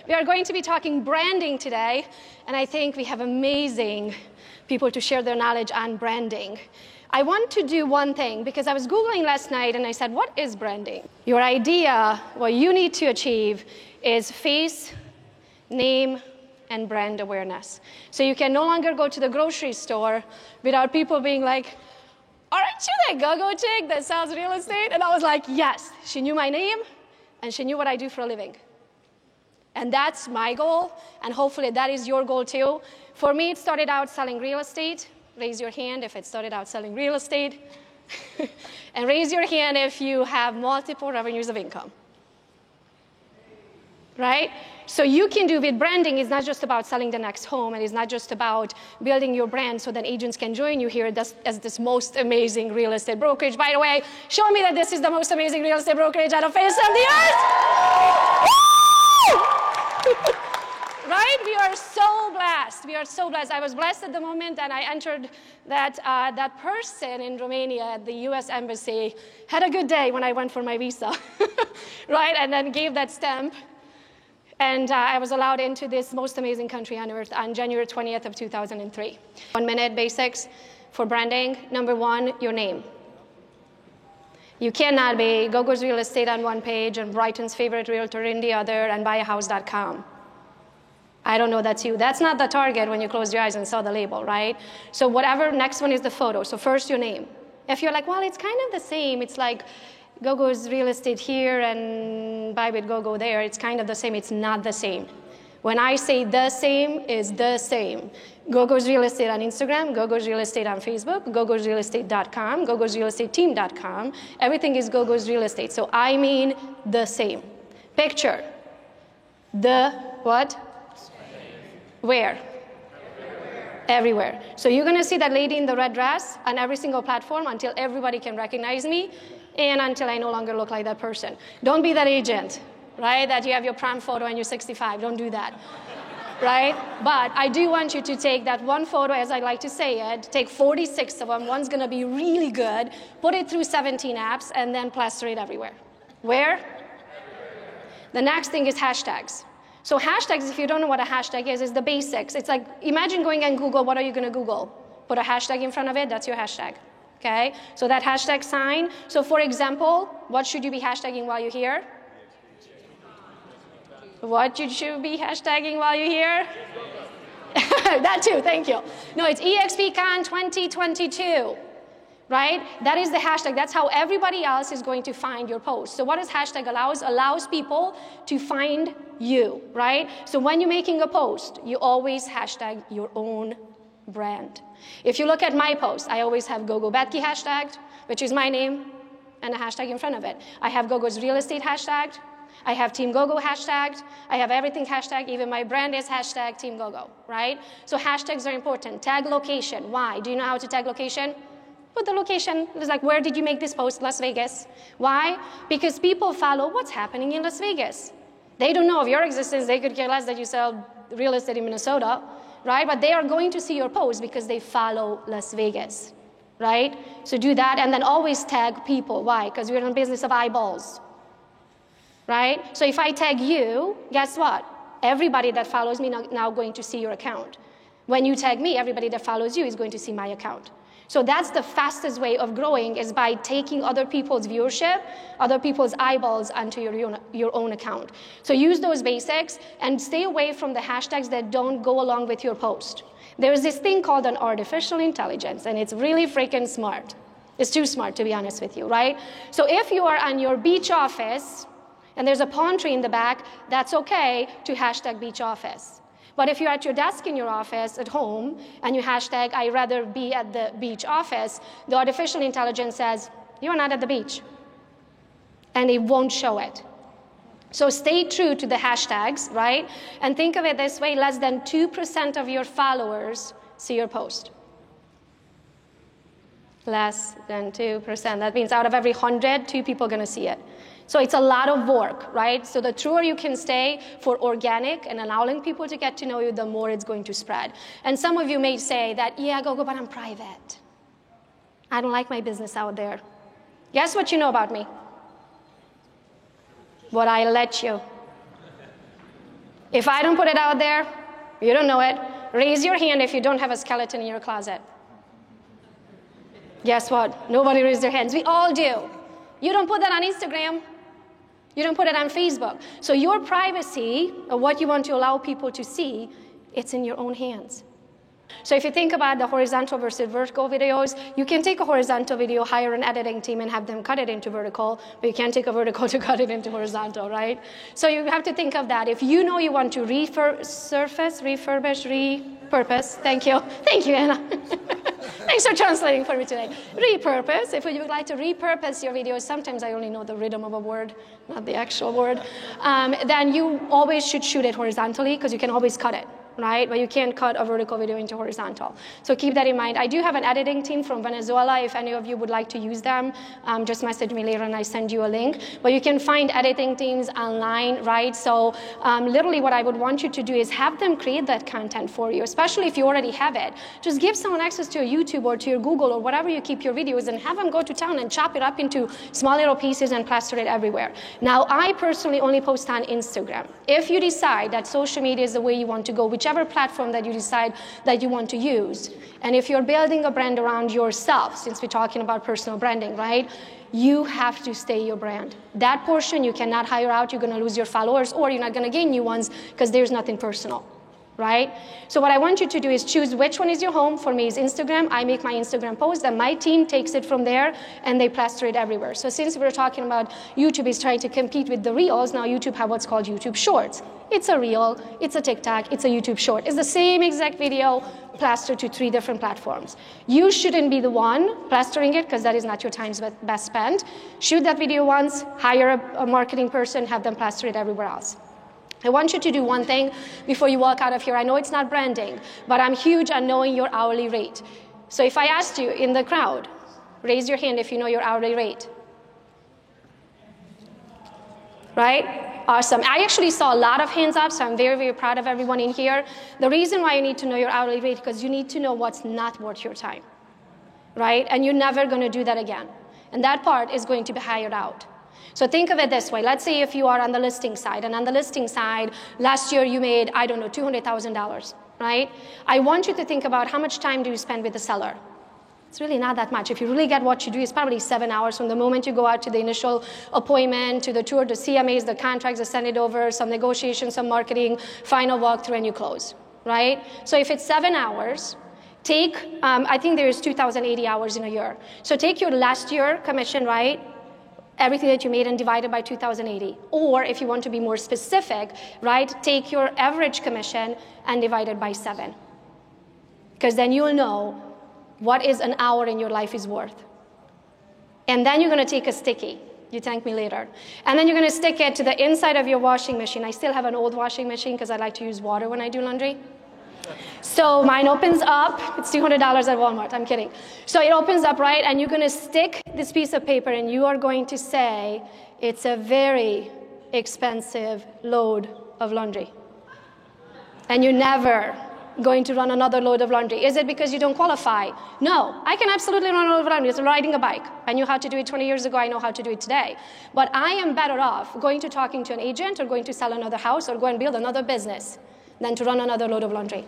We are going to be talking branding today, and I think we have amazing people to share their knowledge on branding. I want to do one thing, because I was Googling last night and I said, what is branding? Your idea, what you need to achieve is face, name, and brand awareness. So you can no longer go to the grocery store without people being like, aren't you that go-go chick that sells real estate? And I was like, yes. She knew my name, and she knew what I do for a living. And that's my goal, and hopefully that is your goal too. For me, it started out selling real estate. Raise your hand if it started out selling real estate. And raise your hand if you have multiple revenues of income. Right? So you can do with branding, it's not just about selling the next home, and it's not just about building your brand so that agents can join you here as this most amazing real estate brokerage. By the way, show me that this is the most amazing real estate brokerage on the face of the earth. Right? We are so blessed. We are so blessed. I was blessed at the moment that I entered that person in Romania at the US Embassy had a good day when I went for my visa, right? And then gave that stamp. And I was allowed into this most amazing country on earth on January 20th of 2003. 1 minute basics for branding. Number one, your name. You cannot be GoGo's Real Estate on one page and Brighton's favorite realtor in the other and buyahouse.com. I don't know that's you. That's not the target when you close your eyes and saw the label, right? So whatever, next one is the photo. So first your name. If you're like, well, it's kind of the same. It's like GoGo's Real Estate here and Buy with GoGo there. It's kind of the same. It's not the same. When I say the same, is the same. GoGo's Real Estate on Instagram, GoGo's Real Estate on Facebook, gogosrealestate.com, gogosrealestateteam.com. Everything is GoGo's Real Estate. So I mean the same. Picture. The what? Where? Everywhere. So you're going to see that lady in the red dress on every single platform until everybody can recognize me and until I no longer look like that person. Don't be that agent, right? That you have your prom photo and you're 65. Don't do that, right? But I do want you to take that one photo, as I like to say it, take 46 of them. One's going to be really good. Put it through 17 apps and then plaster it everywhere. Where? The next thing is hashtags. So hashtags, if you don't know what a hashtag is the basics. It's like, imagine going and Google, what are you going to Google? Put a hashtag in front of it, that's your hashtag. Okay? So that hashtag sign. So for example, what should you be hashtagging while you're here? What you should be hashtagging while you're here? That too, thank you. No, it's EXPCon 2022. Right? That is the hashtag. That's how everybody else is going to find your post. So what does hashtag allows? Allows people to find you, right? So when you're making a post, you always hashtag your own brand. If you look at my post, I always have GoGo Betke hashtagged, which is my name, and a hashtag in front of it. I have GoGo's Real Estate hashtagged. I have Team GoGo hashtagged. I have everything hashtagged. Even my brand is hashtag Team GoGo, right? So hashtags are important. Tag location. Why? Do you know how to tag location? Put the location. It's like, where did you make this post? Las Vegas. Why? Because people follow what's happening in Las Vegas. They don't know of your existence. They could care less that you sell real estate in Minnesota, right? But they are going to see your post because they follow Las Vegas, right? So do that, and then always tag people. Why? Because we're in the business of eyeballs, right? So if I tag you, guess what? Everybody that follows me now going to see your account. When you tag me, everybody that follows you is going to see my account. So that's the fastest way of growing, is by taking other people's viewership, other people's eyeballs onto your own account. So use those basics and stay away from the hashtags that don't go along with your post. There's this thing called an artificial intelligence, and it's really freaking smart. It's too smart, to be honest with you, right? So if you are on your beach office and there's a palm tree in the back, that's okay to hashtag beach office. But if you're at your desk in your office at home and you hashtag, I'd rather be at the beach office, the artificial intelligence says, you're not at the beach. And it won't show it. So stay true to the hashtags, right? And think of it this way, less than 2% of your followers see your post. Less than 2%. That means out of every 100, 2 people are going to see it. So it's a lot of work, right? So the truer you can stay for organic and allowing people to get to know you, the more it's going to spread. And some of you may say that, yeah, GoGo, but I'm private. I don't like my business out there. Guess what you know about me? What I let you. If I don't put it out there, you don't know it. Raise your hand if you don't have a skeleton in your closet. Guess what? Nobody raised their hands. We all do. You don't put that on Instagram. You don't put it on Facebook. So your privacy, or what you want to allow people to see, it's in your own hands. So if you think about the horizontal versus vertical videos, you can take a horizontal video, hire an editing team, and have them cut it into vertical, but you can't take a vertical to cut it into horizontal, right? So you have to think of that. If you know you want to repurpose, thank you. Thank you, Anna. Thanks for translating for me today. Repurpose, if you would like to repurpose your videos, sometimes I only know the rhythm of a word, not the actual word, then you always should shoot it horizontally because you can always cut it. Right? But you can't cut a vertical video into horizontal. So keep that in mind. I do have an editing team from Venezuela. If any of you would like to use them, just message me later and I send you a link. But you can find editing teams online, right? So literally what I would want you to do is have them create that content for you, especially if you already have it. Just give someone access to your YouTube or to your Google or whatever you keep your videos and have them go to town and chop it up into small little pieces and plaster it everywhere. Now, I personally only post on Instagram. If you decide that social media is the way you want to go, whichever platform that you decide that you want to use. And if you're building a brand around yourself, since we're talking about personal branding, right? You have to stay your brand. That portion you cannot hire out, you're gonna lose your followers, or you're not gonna gain new ones because there's nothing personal, right? So what I want you to do is choose which one is your home. For me, it's Instagram. I make my Instagram post, and my team takes it from there, and they plaster it everywhere. So since we're talking about YouTube is trying to compete with the Reels, now YouTube have what's called YouTube Shorts. It's a Reel, it's a TikTok, it's a YouTube Short. It's the same exact video plastered to 3 different platforms. You shouldn't be the one plastering it because that is not your time's best spent. Shoot that video once, hire a marketing person, have them plaster it everywhere else. I want you to do one thing before you walk out of here. I know it's not branding, but I'm huge on knowing your hourly rate. So if I asked you in the crowd, raise your hand if you know your hourly rate. Right? Awesome. I actually saw a lot of hands up, so I'm very, very proud of everyone in here. The reason why you need to know your hourly rate is because you need to know what's not worth your time, right? And you're never going to do that again. And that part is going to be hired out. So think of it this way. Let's say if you are on the listing side, and on the listing side, last year you made, I don't know, $200,000, right? I want you to think about how much time do you spend with the seller. It's really not that much. If you really get what you do, it's probably 7 hours from the moment you go out to the initial appointment, to the tour, the CMAs, the contracts, the send it over, some negotiations, some marketing, final walkthrough, and you close, right? So if it's 7 hours, take, I think there's 2,080 hours in a year. So take your last year commission, right? Everything that you made and divide it by 2,080. Or if you want to be more specific, right, take your average commission and divide it by 7. Because then you'll know what is an hour in your life is worth. And then you're going to take a sticky. You thank me later. And then you're going to stick it to the inside of your washing machine. I still have an old washing machine because I like to use water when I do laundry. So mine opens up. It's $200 at Walmart. I'm kidding. So it opens up, right? And you're going to stick this piece of paper, and you are going to say, it's a very expensive load of laundry. And you're never going to run another load of laundry. Is it because you don't qualify? No. I can absolutely run a load of laundry. It's riding a bike. I knew how to do it 20 years ago. I know how to do it today. But I am better off going to talking to an agent or going to sell another house or go and build another business than to run another load of laundry.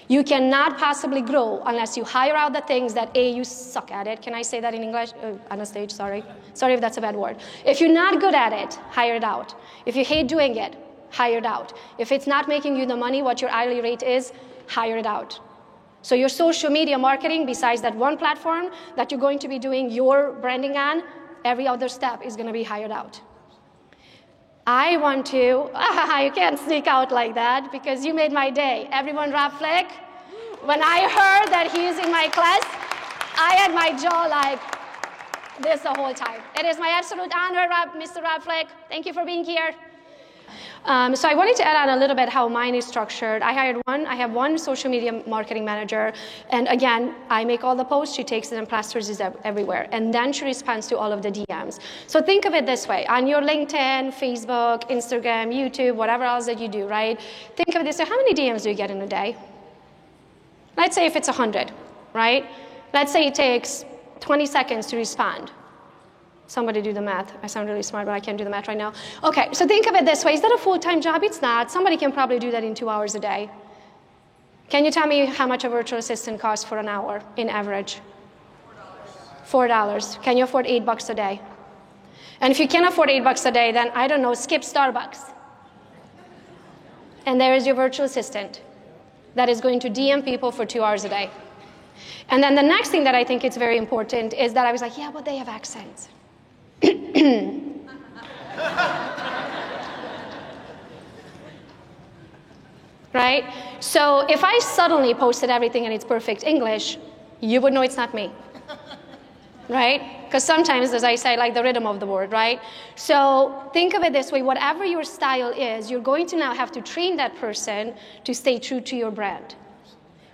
You cannot possibly grow unless you hire out the things that, A, you suck at it. Can I say that in English? On a stage, sorry. Sorry if that's a bad word. If you're not good at it, hire it out. If you hate doing it, hire it out. If it's not making you the money, what your hourly rate is, hire it out. So your social media marketing, besides that one platform that you're going to be doing your branding on, every other step is going to be hired out. I want to, you can't sneak out like that because you made my day. Everyone, Rob Fleck, when I heard that he's in my class, I had my jaw like this the whole time. It is my absolute honor, Mr. Rob Fleck. Thank you for being here. So I wanted to add on a little bit how mine is structured. I have one social media marketing manager, and again, I make all the posts, she takes it and plasters it everywhere, and then she responds to all of the DMs. So think of it this way, on your LinkedIn, Facebook, Instagram, YouTube, whatever else that you do, right? Think of it this way, how many DMs do you get in a day? Let's say if it's 100, right? Let's say it takes 20 seconds to respond. Somebody do the math. I sound really smart, but I can't do the math right now. Okay, so think of it this way. Is that a full-time job? It's not. Somebody can probably do that in 2 hours a day. Can you tell me how much a virtual assistant costs for an hour in average? $4. Can you afford $8 a day? And if you can't afford $8 a day, then I don't know, skip Starbucks. And there is your virtual assistant that is going to DM people for 2 hours a day. And then the next thing that I think is very important is that I was like, yeah, but they have accents. Right? So if I suddenly posted everything in its perfect English, you would know it's not me. Right? Because sometimes, as I say, like the rhythm of the word, right? So think of it this way. Whatever your style is, you're going to now have to train that person to stay true to your brand.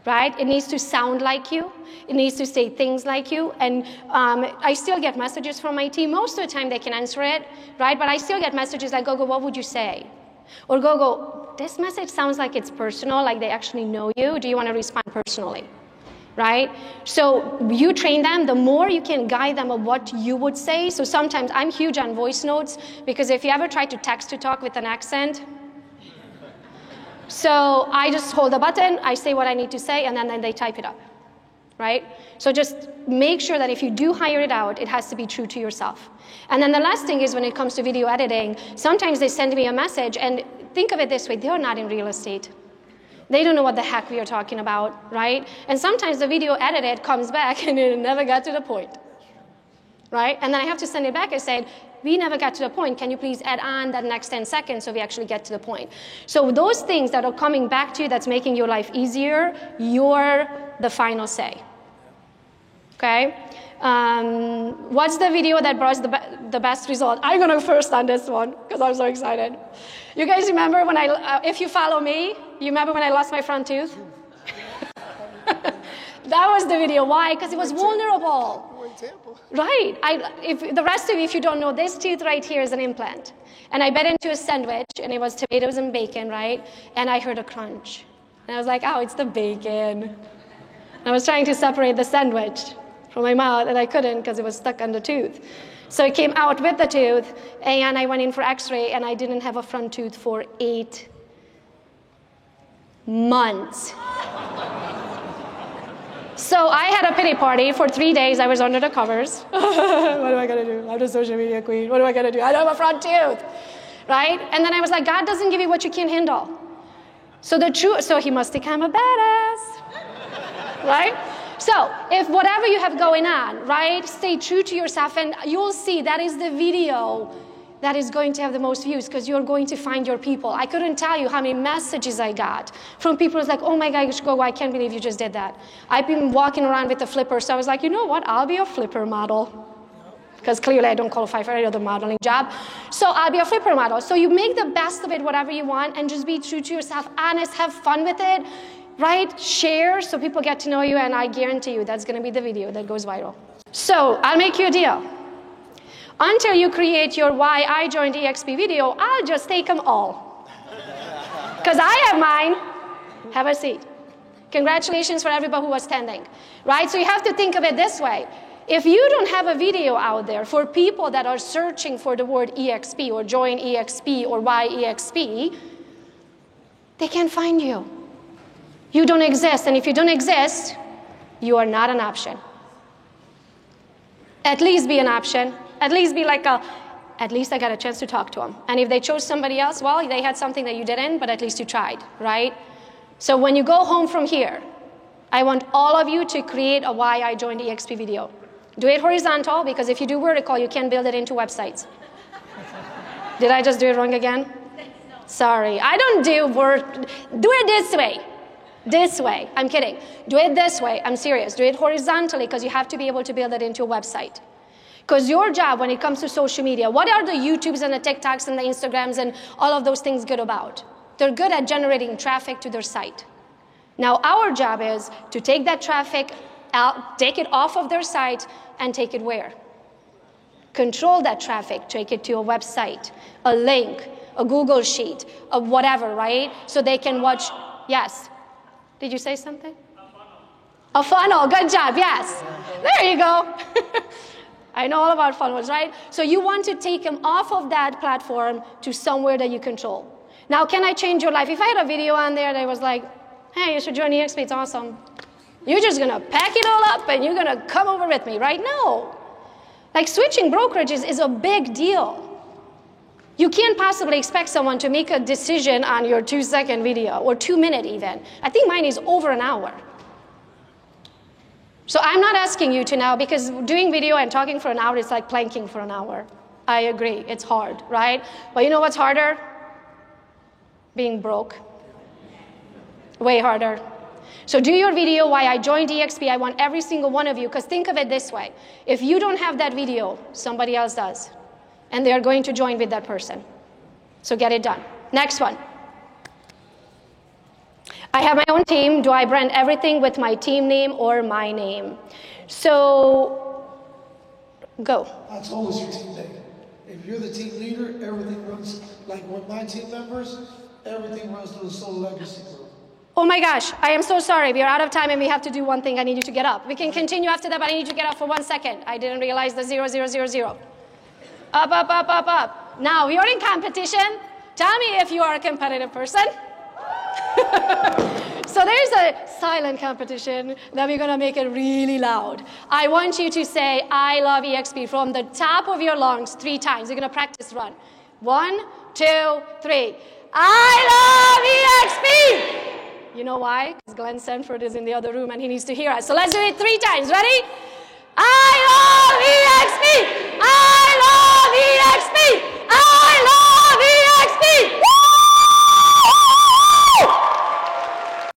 Right? It needs to sound like you. It needs to say things like you. And I still get messages from my team. Most of the time they can answer it, right? But I still get messages like, Gogo, what would you say? Or Gogo, this message sounds like it's personal, like they actually know you. Do you want to respond personally? Right? So you train them, the more you can guide them on what you would say. So sometimes I'm huge on voice notes, because if you ever try to text to talk with an accent, so I just hold a button, I say what I need to say, and then they type it up, right? So just make sure that if you do hire it out, it has to be true to yourself. And then the last thing is when it comes to video editing, sometimes they send me a message, and think of it this way, they're not in real estate. They don't know what the heck we are talking about, right? And sometimes the video edited comes back and it never got to the point, right? And then I have to send it back and say, we never got to the point. Can you please add on that next 10 seconds so we actually get to the point? So those things that are coming back to you that's making your life easier, you're the final say, okay? What's the video that brought the best result? I'm going to go first on this one because I'm so excited. You guys remember when if you follow me, you remember when I lost my front tooth? That was the video. Why? Because it was vulnerable. Right. If the rest of you, if you don't know, this tooth right here is an implant. And I bit into a sandwich, and it was tomatoes and bacon, right? And I heard a crunch. And I was like, oh, it's the bacon. And I was trying to separate the sandwich from my mouth, and I couldn't because it was stuck on the tooth. So it came out with the tooth, and I went in for x-ray, and I didn't have a front tooth for 8 months. So I had a pity party for 3 days. I was under the covers. What am I going to do? I'm the social media queen. What am I going to do? I don't have a front tooth, right? And then I was like, God doesn't give you what you can't handle. So he must think I'm a badass, right? So if whatever you have going on, right, stay true to yourself, and you'll see that is the video that is going to have the most views because you're going to find your people. I couldn't tell you how many messages I got from people who's like, oh my gosh, Gogo, I can't believe you just did that. I've been walking around with a flipper, so I was like, you know what, I'll be a flipper model. Because clearly I don't qualify for any other modeling job. So I'll be a flipper model. So you make the best of it, whatever you want, and just be true to yourself, honest, have fun with it, right? Share so people get to know you, and I guarantee you that's going to be the video that goes viral. So I'll make you a deal. Until you create your why I joined EXP video, I'll just take them all. Because I have mine. Have a seat. Congratulations for everybody who was standing. Right? So you have to think of it this way. If you don't have a video out there for people that are searching for the word EXP or join EXP or why EXP, they can't find you. You don't exist. And if you don't exist, you are not an option. At least be an option. At least be like at least I got a chance to talk to them. And if they chose somebody else, well, they had something that you didn't, but at least you tried, right? So when you go home from here, I want all of you to create a why I joined EXP video. Do it horizontal, because if you do vertical, you can't build it into websites. Did I just do it wrong again? Sorry. I don't do it this way. This way. I'm kidding. Do it this way. I'm serious. Do it horizontally, because you have to be able to build it into a website. Because your job when it comes to social media, what are the YouTubes and the TikToks and the Instagrams and all of those things good about? They're good at generating traffic to their site. Now our job is to take that traffic out, take it off of their site, and take it where? Control that traffic, take it to a website, a link, a Google Sheet, a whatever, right? So they can watch. Yes. Did you say something? A funnel. Good job. Yes. There you go. I know all about funnels, right? So you want to take them off of that platform to somewhere that you control. Now, can I change your life? If I had a video on there that was like, hey, you should join EXP, it's awesome. You're just going to pack it all up and you're going to come over with me, right? No. Like switching brokerages is a big deal. You can't possibly expect someone to make a decision on your 2-second video, or 2-minute even. I think mine is over an hour. So I'm not asking you to now, because doing video and talking for an hour is like planking for an hour. I agree, it's hard, right? But you know what's harder? Being broke. Way harder. So do your video why I joined EXP. I want every single one of you, because think of it this way. If you don't have that video, somebody else does. And they're going to join with that person. So get it done. Next one. I have my own team. Do I brand everything with my team name or my name? So, go. That's always your team name. If you're the team leader, everything runs, like with my team members, everything runs through the Soul Legacy group. Oh my gosh, I am so sorry. We are out of time and we have to do one thing. I need you to get up. We can continue after that, but I need you to get up for 1 second. I didn't realize the 0, 0, 0, 0. Up, up, up, up, up. Now, you're in competition. Tell me if you are a competitive person. So there's a silent competition that we're going to make it really loud. I want you to say, I love EXP from the top of your lungs 3 times. You're going to practice run. 1, 2, 3. I love EXP! You know why? Because Glenn Sanford is in the other room and he needs to hear us. So let's do it 3 times. Ready? I love EXP! I love EXP!